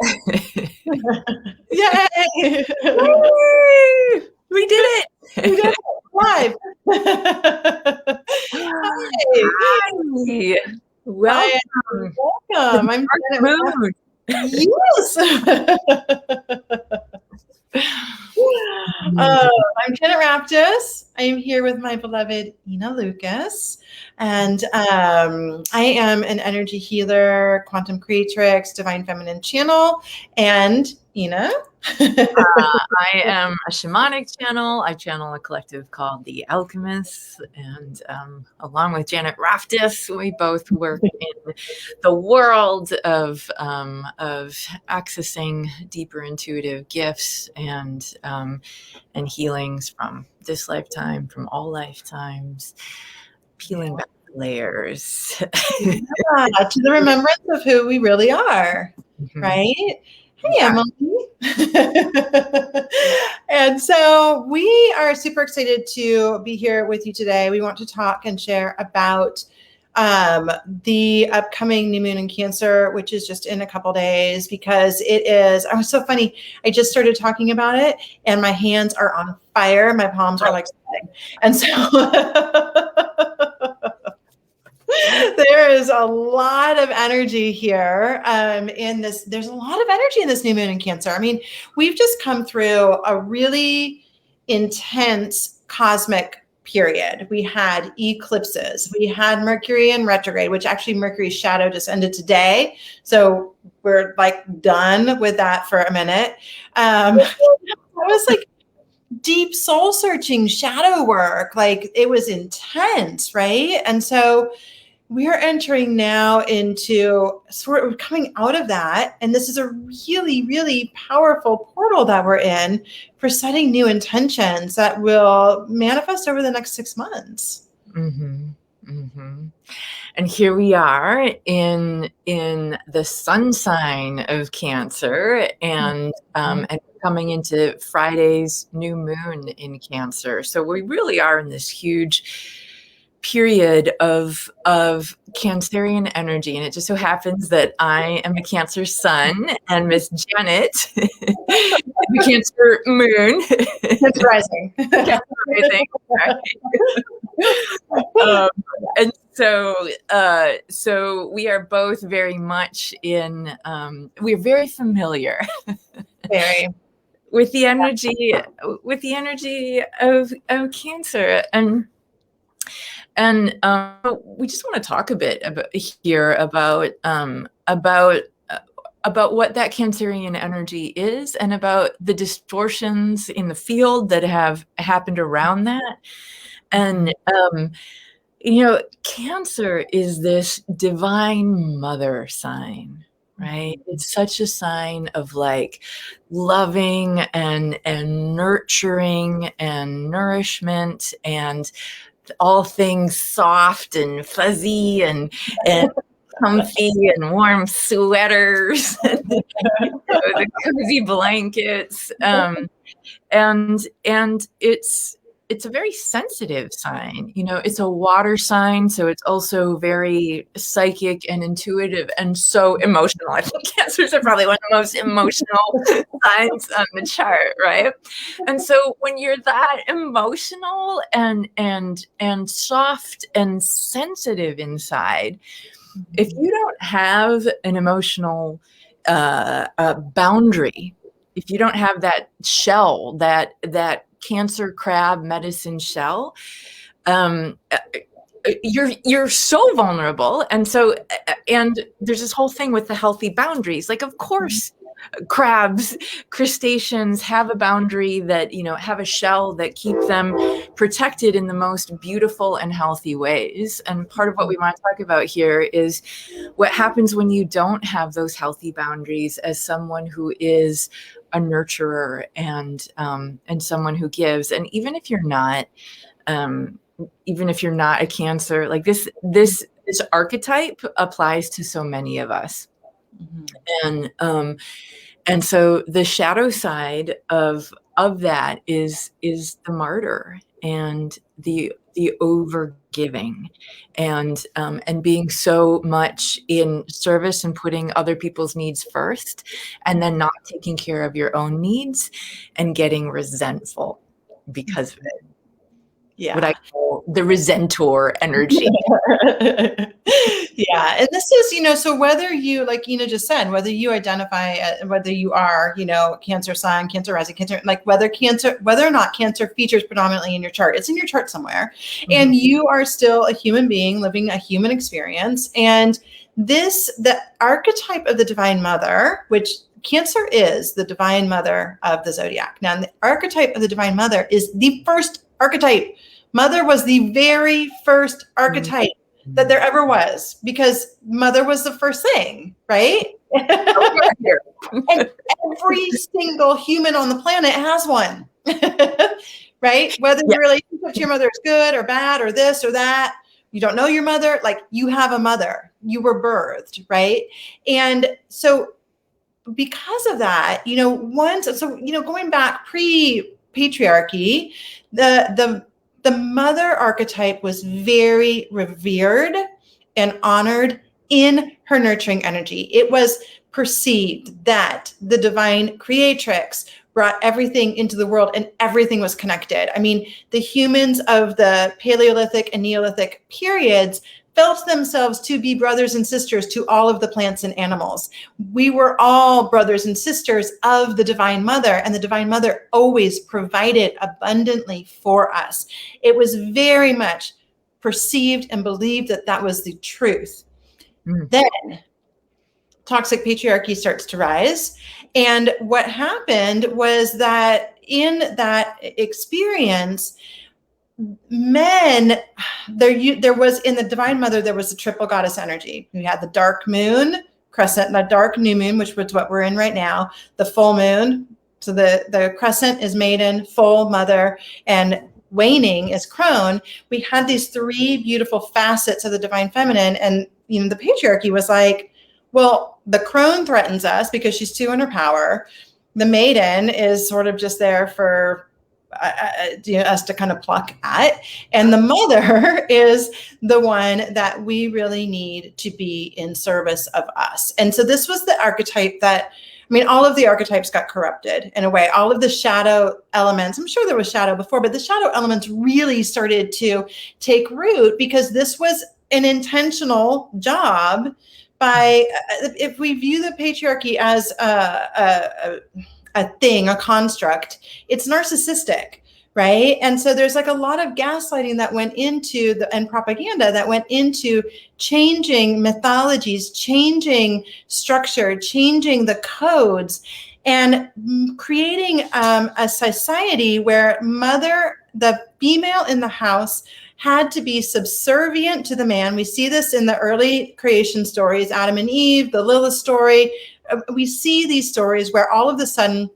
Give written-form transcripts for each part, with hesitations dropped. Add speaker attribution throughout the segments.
Speaker 1: Yay!
Speaker 2: Yay! We did it.
Speaker 1: We did it live.
Speaker 2: Hi. Welcome.
Speaker 1: Welcome. I'm
Speaker 2: Moon.
Speaker 1: Yes. I'm Janet Raptis. I am here with my beloved Ina Lucas, and I am an energy healer, quantum creatrix, divine feminine channel, and Ina.
Speaker 2: I am a shamanic channel. I channel a collective called the Alchemists, and along with Janet Raptis, we both work in the world of accessing deeper intuitive gifts and healings from this lifetime, from all lifetimes, peeling back the layers.
Speaker 1: To the remembrance of who we really are, right? Hey, Emily. And so we are super excited to be here with you today. We want to talk and share about the upcoming new moon in Cancer, which is just in a couple days, because it is, oh, so funny. I just started talking about it and my hands are on fire. My palms are like sweating. And so there is a lot of energy here in this. There's a lot of energy in this new moon in Cancer. I mean, we've just come through a really intense cosmic period. We had eclipses. We had Mercury in retrograde, which actually Mercury's shadow just ended today. So we're like done with that for a minute. It was like deep soul searching shadow work. Like it was intense, right? And so we're entering now into sort of coming out of that. And this is a really, really powerful portal that we're in for setting new intentions that will manifest over the next 6 months.
Speaker 2: Mm-hmm. Mm-hmm. And here we are in the sun sign of Cancer, and coming into Friday's new moon in Cancer. So we really are in this huge period of Cancerian energy, and it just so happens that I am a Cancer sun and Miss Janet the Cancer moon.
Speaker 1: Cancer rising.
Speaker 2: Cancer rising. And so we are both very much in. We're very familiar.
Speaker 1: Very.
Speaker 2: With the energy of Cancer, and we just want to talk a bit about what that Cancerian energy is, and about the distortions in the field that have happened around that. And Cancer is this divine mother sign, right? It's such a sign of like loving and nurturing and nourishment and all things soft and fuzzy and comfy and warm sweaters, and, the cozy blankets, and it's a very sensitive sign. It's a water sign, so it's also very psychic and intuitive and so emotional. I think Cancers are probably one of the most emotional signs on the chart, right? And so when you're that emotional and soft and sensitive inside, if you don't have an emotional boundary, if you don't have that shell, that Cancer crab medicine shell, you're so vulnerable. And there's this whole thing with the healthy boundaries. Like, of course, crabs, crustaceans have a boundary that, have a shell that keep them protected in the most beautiful and healthy ways. And part of what we want to talk about here is what happens when you don't have those healthy boundaries as someone who is a nurturer and someone who gives. And even if you're not a Cancer, like this archetype applies to so many of us. And so the shadow side of that is the martyr, and the the over giving, and being so much in service and putting other people's needs first, and then not taking care of your own needs and getting resentful because of it.
Speaker 1: Yeah.
Speaker 2: What I call the resentor energy.
Speaker 1: Yeah. And this is, so whether you, like Ina just said, whether you identify, whether you are, Cancer sign, Cancer rising, Cancer, like whether or not Cancer features predominantly in your chart, it's in your chart somewhere. Mm-hmm. And you are still a human being living a human experience. And the archetype of the Divine Mother, which Cancer is the Divine Mother of the zodiac. Now, the archetype of the Divine Mother is the first archetype. Mother was the very first archetype that there ever was, because mother was the first thing, right? And every single human on the planet has one, right? Whether your relationship to your mother is good or bad or this or that, you don't know your mother, like you have a mother, you were birthed, right? And so because of that, going back pre-patriarchy, the mother archetype was very revered and honored in her nurturing energy. It was perceived that the divine creatrix brought everything into the world and everything was connected. I mean, the humans of the Paleolithic and Neolithic periods felt themselves to be brothers and sisters to all of the plants and animals. We were all brothers and sisters of the Divine Mother, and the Divine Mother always provided abundantly for us. It was very much perceived and believed that that was the truth. Then toxic patriarchy starts to rise. And what happened was that in that experience, men, there was in the Divine Mother, there was a triple goddess energy. We had the dark moon crescent, the dark new moon, which was what we're in right now, the full moon. So the crescent is maiden, full mother, and waning is crone. We had these three beautiful facets of the divine feminine. And the patriarchy was like, well, the crone threatens us because she's too in her power. The maiden is sort of just there for us to kind of pluck at. And the mother is the one that we really need to be in service of us. And so this was the archetype that, all of the archetypes got corrupted in a way. All of the shadow elements, I'm sure there was shadow before, but the shadow elements really started to take root because this was an intentional job by, if we view the patriarchy as a thing, a construct, it's narcissistic, right? And so there's like a lot of gaslighting that went into and propaganda that went into changing mythologies, changing structure, changing the codes, and creating a society where the female in the house had to be subservient to the man. We see this in the early creation stories, Adam and Eve, the Lilith story. We see these stories where all of a sudden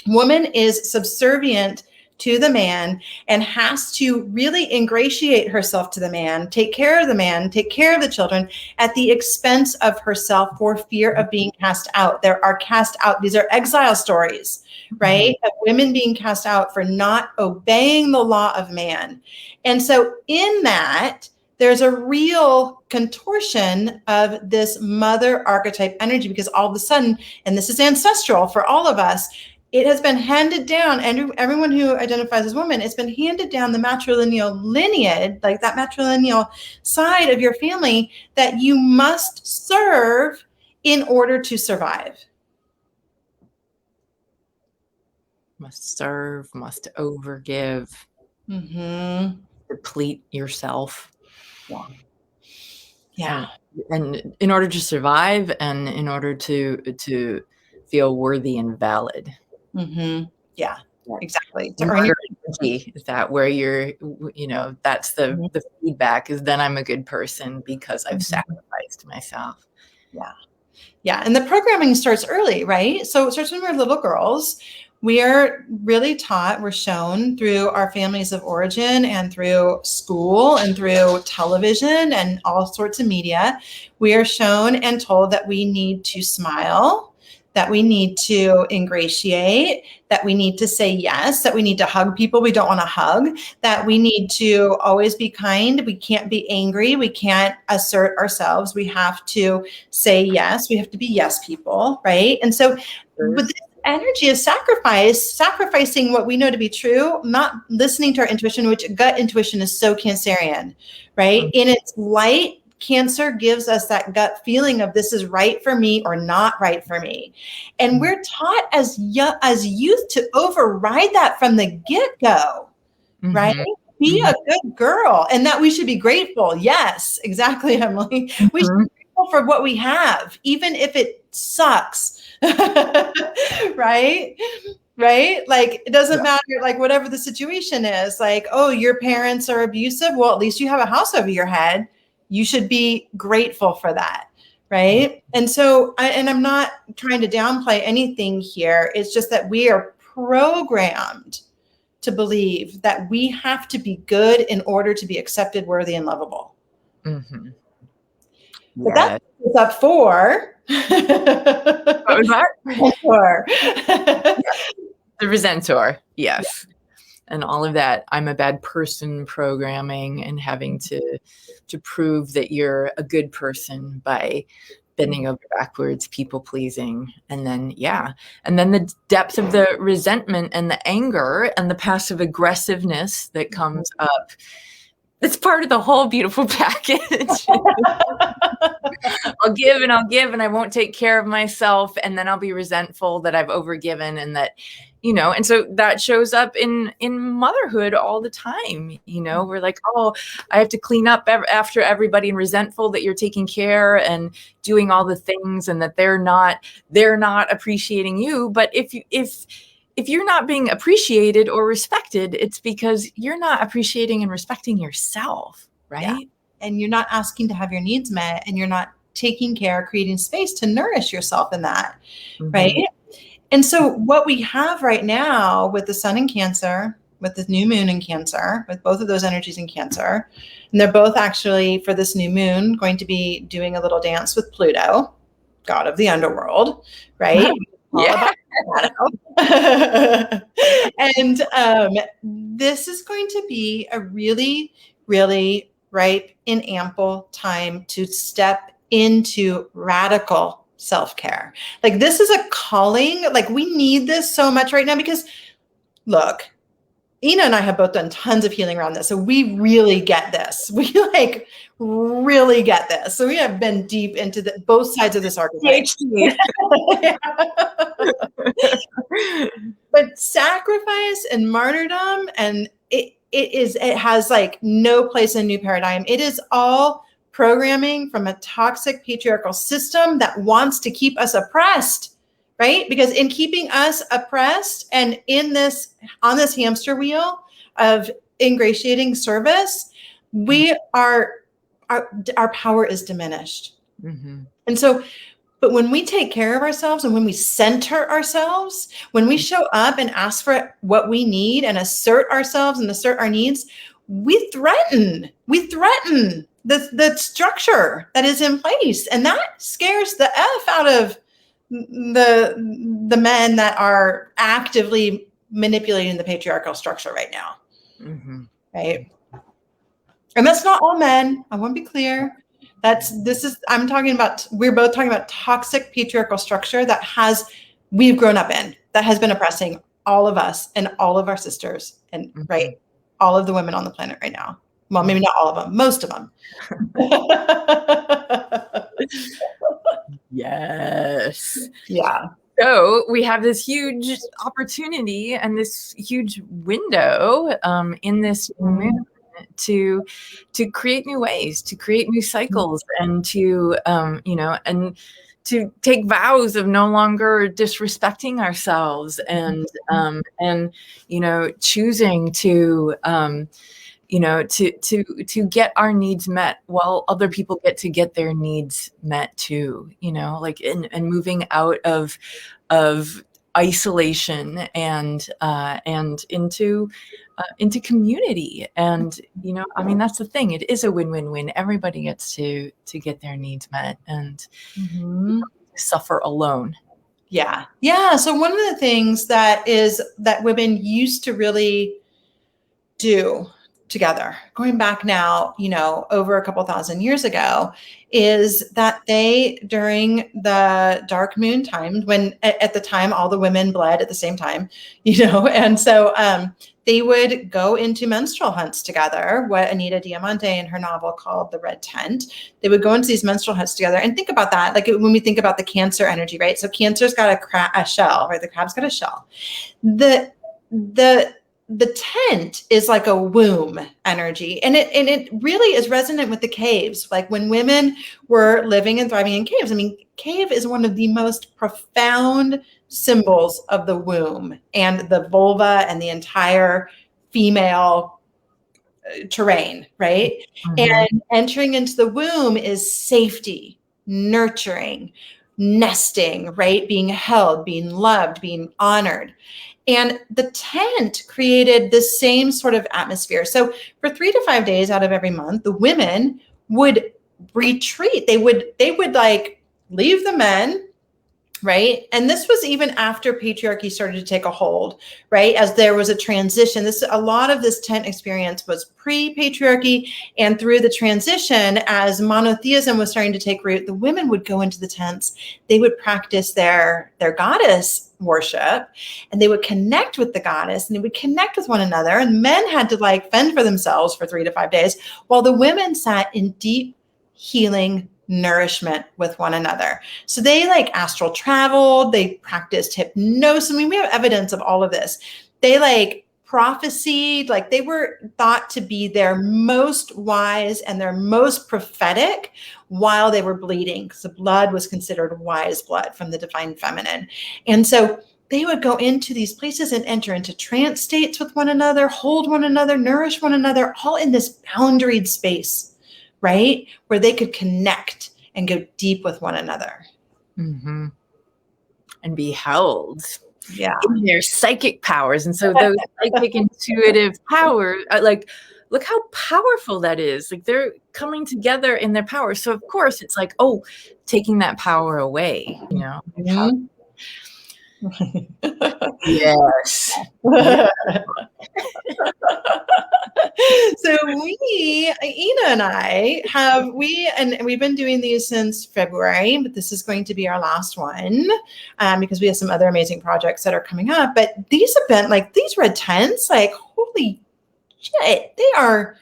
Speaker 1: woman is subservient to the man and has to really ingratiate herself to the man, take care of the man, take care of the children at the expense of herself for fear of being cast out. There are cast out. These are exile stories, right? Of women being cast out for not obeying the law of man. And so in that, there's a real contortion of this mother archetype energy because all of a sudden, and this is ancestral for all of us, it has been handed down, and everyone who identifies as woman, it's been handed down the matrilineal lineage, like that matrilineal side of your family that you must serve in order to survive.
Speaker 2: Must serve, must overgive, deplete yourself.
Speaker 1: Yeah.
Speaker 2: And in order to survive and in order to feel worthy and valid.
Speaker 1: Yeah, exactly.
Speaker 2: To earn your energy, is that where you're, that's the feedback is then I'm a good person because I've sacrificed myself.
Speaker 1: Yeah. And the programming starts early, right? So it starts when we're little girls. We are really taught, we're shown through our families of origin and through school and through television and all sorts of media. We are shown and told that we need to smile, that we need to ingratiate, that we need to say yes, that we need to hug people we don't want to hug, that we need to always be kind. We can't be angry. We can't assert ourselves. We have to say yes. We have to be yes people, right? And so with this energy of sacrificing what we know to be true, not listening to our intuition, which gut intuition is so Cancerian, right? In its light, Cancer gives us that gut feeling of this is right for me or not right for me. And we're taught as youth to override that from the get-go, right? Be a good girl, and that we should be grateful. Yes, exactly, Emily. We should be grateful for what we have, even if it sucks, right? Right? Like, it doesn't matter, like, whatever the situation is, like, oh, your parents are abusive. Well, at least you have a house over your head. You should be grateful for that, right? And so, I'm not trying to downplay anything here. It's just that we are programmed to believe that we have to be good in order to be accepted, worthy, and lovable.
Speaker 2: Mm-hmm.
Speaker 1: But that's up for.
Speaker 2: What was that? The Resentor, yes. And all of that I'm a bad person programming and having to prove that you're a good person by bending over backwards, people pleasing. And then, and then the depth of the resentment and the anger and the passive aggressiveness that comes up. It's part of the whole beautiful package. I'll give and I'll give and I won't take care of myself. And then I'll be resentful that I've overgiven and that, and so that shows up in motherhood all the time. We're like, oh, I have to clean up after everybody and resentful that you're taking care and doing all the things and that they're not appreciating you. But if you're not being appreciated or respected, it's because you're not appreciating and respecting yourself, right? Yeah.
Speaker 1: And you're not asking to have your needs met, and you're not taking care, creating space to nourish yourself in that, right? And so what we have right now with the sun in Cancer, with the new moon in Cancer, with both of those energies in Cancer, and they're both actually, for this new moon, going to be doing a little dance with Pluto, god of the underworld, right?
Speaker 2: Yeah.
Speaker 1: And this is going to be a really, really ripe and ample time to step into radical self-care. Like, this is a calling. Like, we need this so much right now because, look, Ina and I have both done tons of healing around this. So we really get this. We really get this. So we have been deep into both sides of this archetype. But sacrifice and martyrdom, and it has like no place in a new paradigm. It is all programming from a toxic patriarchal system that wants to keep us oppressed, right? Because in keeping us oppressed and on this hamster wheel of ingratiating service, our power is diminished. And so, but when we take care of ourselves and when we center ourselves, when we show up and ask for what we need and assert ourselves and assert our needs, we threaten the structure that is in place. And that scares the F out of the men that are actively manipulating the patriarchal structure right now. Right. And that's not all men. I want to be clear. We're both talking about toxic patriarchal structure we've grown up in, that has been oppressing all of us and all of our sisters and right, all of the women on the planet right now. Well, maybe not all of them, most of them.
Speaker 2: Yes.
Speaker 1: Yeah.
Speaker 2: So we have this huge opportunity and this huge window in this moon to create new ways, to create new cycles, and to and to take vows of no longer disrespecting ourselves, and choosing to to get our needs met while other people get their needs met too, and moving out of isolation and into community. And that's the thing, it is a win-win-win. Everybody gets to get their needs met and suffer alone.
Speaker 1: Yeah. Yeah. So one of the things that women used to really do together, going back now, over a couple thousand years ago, is that they, during the dark moon time, when at the time all the women bled at the same time, and so they would go into menstrual hunts together, what Anita Diamante in her novel called The Red Tent. They would go into these menstrual hunts together, and think about that. Like when we think about the Cancer energy, right? So Cancer's got a shell, right? The crab's got a shell. The tent is like a womb energy, and it really is resonant with the caves. Like when women were living and thriving in caves, I mean, cave is one of the most profound symbols of the womb and the vulva and the entire female terrain, right? And entering into the womb is safety, nurturing, nesting, right? Being held, being loved, being honored. And the tent created the same sort of atmosphere. So for 3 to 5 days out of every month, the women would retreat. They would like leave the men, right? And this was even after patriarchy started to take a hold, right? As there was a transition. A lot of this tent experience was pre-patriarchy, and through the transition, as monotheism was starting to take root, the women would go into the tents. They would practice their goddess worship, and they would connect with the goddess, and they would connect with one another. And men had to like fend for themselves for 3 to 5 days, while the women sat in deep healing nourishment with one another. So they like astral traveled, they practiced hypnosis. I mean, we have evidence of all of this. They like prophesied, like they were thought to be their most wise and their most prophetic while they were bleeding, because the blood was considered wise blood from the divine feminine. And so they would go into these places and enter into trance states with one another, hold one another, nourish one another, all in this boundaried space, right? Where they could connect and go deep with one another.
Speaker 2: And be held
Speaker 1: in
Speaker 2: their psychic powers. And so those psychic intuitive powers, like, look how powerful that is. Like they're coming together in their power. So of course it's like, oh, taking that power away, Yes.
Speaker 1: So Ina and I we've been doing these since February, but this is going to be our last one because we have some other amazing projects that are coming up. But these have been like these red tents, like holy shit, they are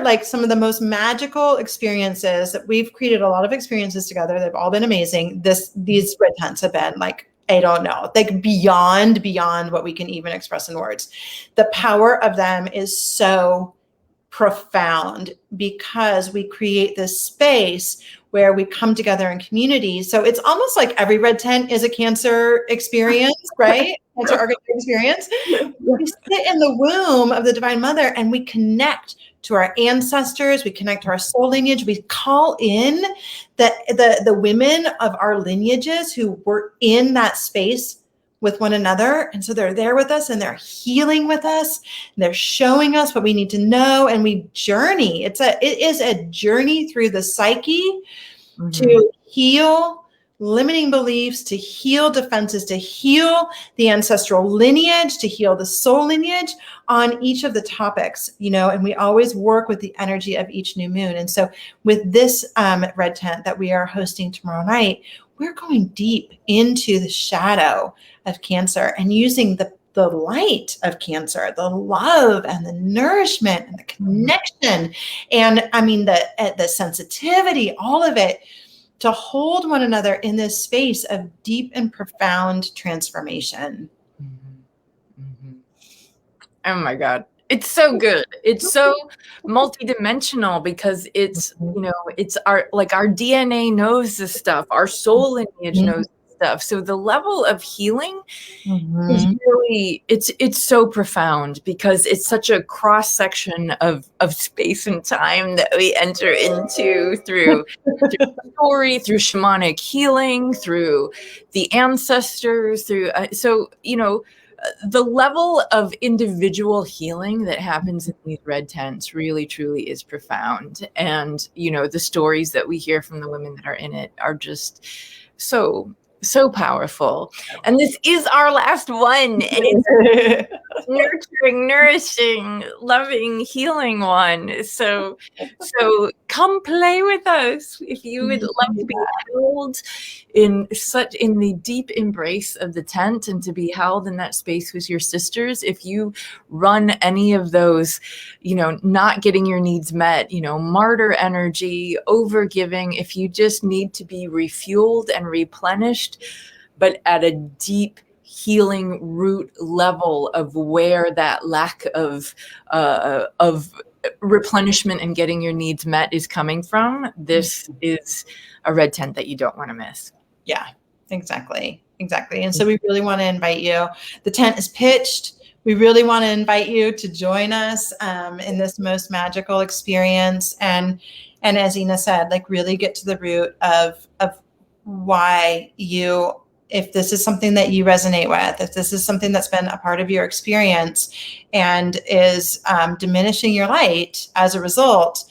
Speaker 1: like some of the most magical experiences that we've created. A lot of experiences together. They've all been amazing. These red tents have been like, I don't know, like beyond what we can even express in words. The power of them is so profound because we create this space where we come together in community. So it's almost like every red tent is a Cancer experience, right? Cancer archetype experience. We sit in the womb of the Divine Mother and we connect to our ancestors. We connect to our soul lineage. We call in the women of our lineages who were in that space with one another. And so they're there with us and they're healing with us. And they're showing us what we need to know. And we journey. It is a journey through the psyche to heal limiting beliefs, to heal defenses, to heal the ancestral lineage, to heal the soul lineage on each of the topics, and we always work with the energy of each new moon. And so with this red tent that we are hosting tomorrow night, we're going deep into the shadow of Cancer and using the light of Cancer, the love and the nourishment and the connection. And I mean, the sensitivity, all of it, to hold one another in this space of deep and profound transformation.
Speaker 2: Oh my God. It's so good. It's so multidimensional because it's, it's our DNA knows this stuff. Our soul lineage knows this stuff. So the level of healing is really, it's so profound because it's such a cross section of space and time that we enter into through story, through shamanic healing, through the ancestors, through, the level of individual healing that happens in these red tents really, truly is profound. And, the stories that we hear from the women that are in it are just so So powerful. And this is our last one. And it's nurturing, nourishing, loving, healing one. So come play with us if you would like to be held in the deep embrace of the tent and to be held in that space with your sisters. If you run any of those, not getting your needs met, martyr energy, over giving, if you just need to be refueled and replenished, but at a deep healing root level of where that lack of replenishment and getting your needs met is coming from, this is a red tent that you don't want to miss.
Speaker 1: Yeah, exactly. And so we really want to invite you. The tent is pitched. We really want to invite you to join us in this most magical experience. And as Ina said, like really get to the root of why if this is something that you resonate with, if this is something that's been a part of your experience and is diminishing your light as a result,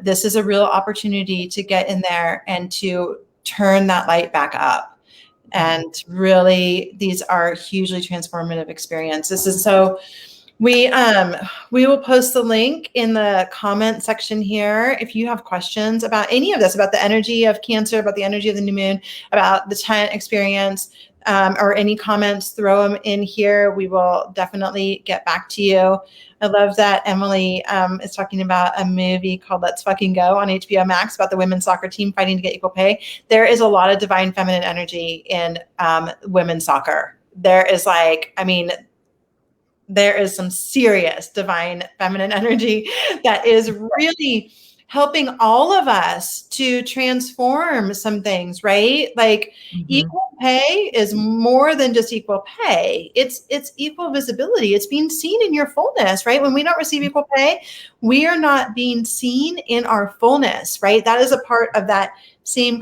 Speaker 1: this is a real opportunity to get in there and to turn that light back up. And really, these are hugely transformative experiences. And so we will post the link in the comment section here. If you have questions about any of this, about the energy of Cancer, about the energy of the new moon, about the tent experience, or any comments, throw them in here. We will definitely get back to you. I love that Emily is talking about a movie called Let's Fucking Go on HBO Max about the women's soccer team fighting to get equal pay. There is a lot of divine feminine energy in women's soccer. There is there is some serious divine feminine energy that is really helping all of us to transform some things, right? Like equal pay is more than just equal pay. It's equal visibility. It's being seen in your fullness, right? When we don't receive equal pay, we are not being seen in our fullness, right? That is a part of that same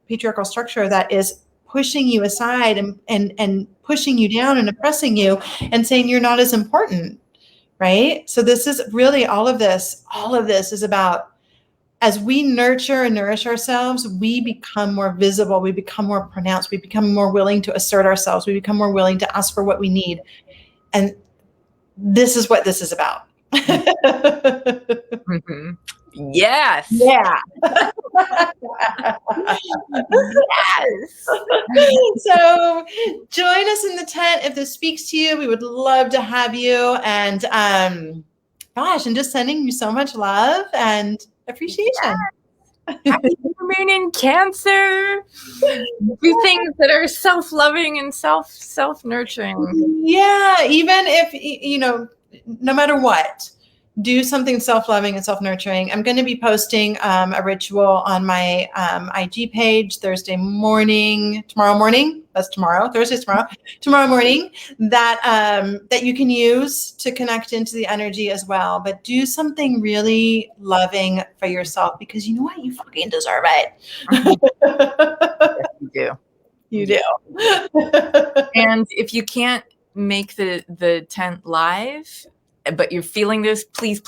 Speaker 1: patriarchal structure that is pushing you aside and pushing you down and oppressing you and saying you're not as important, right? So this is really all of this is about, as we nurture and nourish ourselves, we become more visible, we become more pronounced, we become more willing to assert ourselves, we become more willing to ask for what we need. And this is what this is about.
Speaker 2: Mm-hmm. Yes.
Speaker 1: Yeah.
Speaker 2: Yes.
Speaker 1: So join us in the tent if this speaks to you. We would love to have you. And gosh, and just sending you so much love and appreciation.
Speaker 2: Yes. Happy new moon in Cancer. Do things that are self-loving and self-nurturing.
Speaker 1: Yeah, even if no matter what, do something self-loving and self-nurturing. I'm going to be posting a ritual on my IG page tomorrow morning, that you can use to connect into the energy as well. But do something really loving for yourself, because you know what? You fucking deserve it.
Speaker 2: Yes, you do.
Speaker 1: You do.
Speaker 2: And if you can't make the tent live, but you're feeling this, please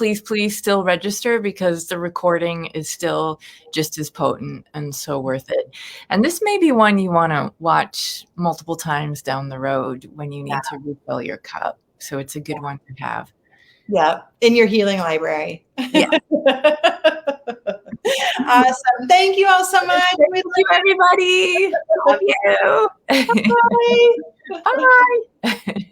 Speaker 2: still register, because the recording is still just as potent and so worth it. And this may be one you want to watch multiple times down the road when you need to refill your cup. So it's a good one to have.
Speaker 1: Yeah, in your healing library.
Speaker 2: Yeah.
Speaker 1: Awesome. Thank you all so much.
Speaker 2: Thank you, everybody. Love you.
Speaker 1: Bye.
Speaker 2: Bye.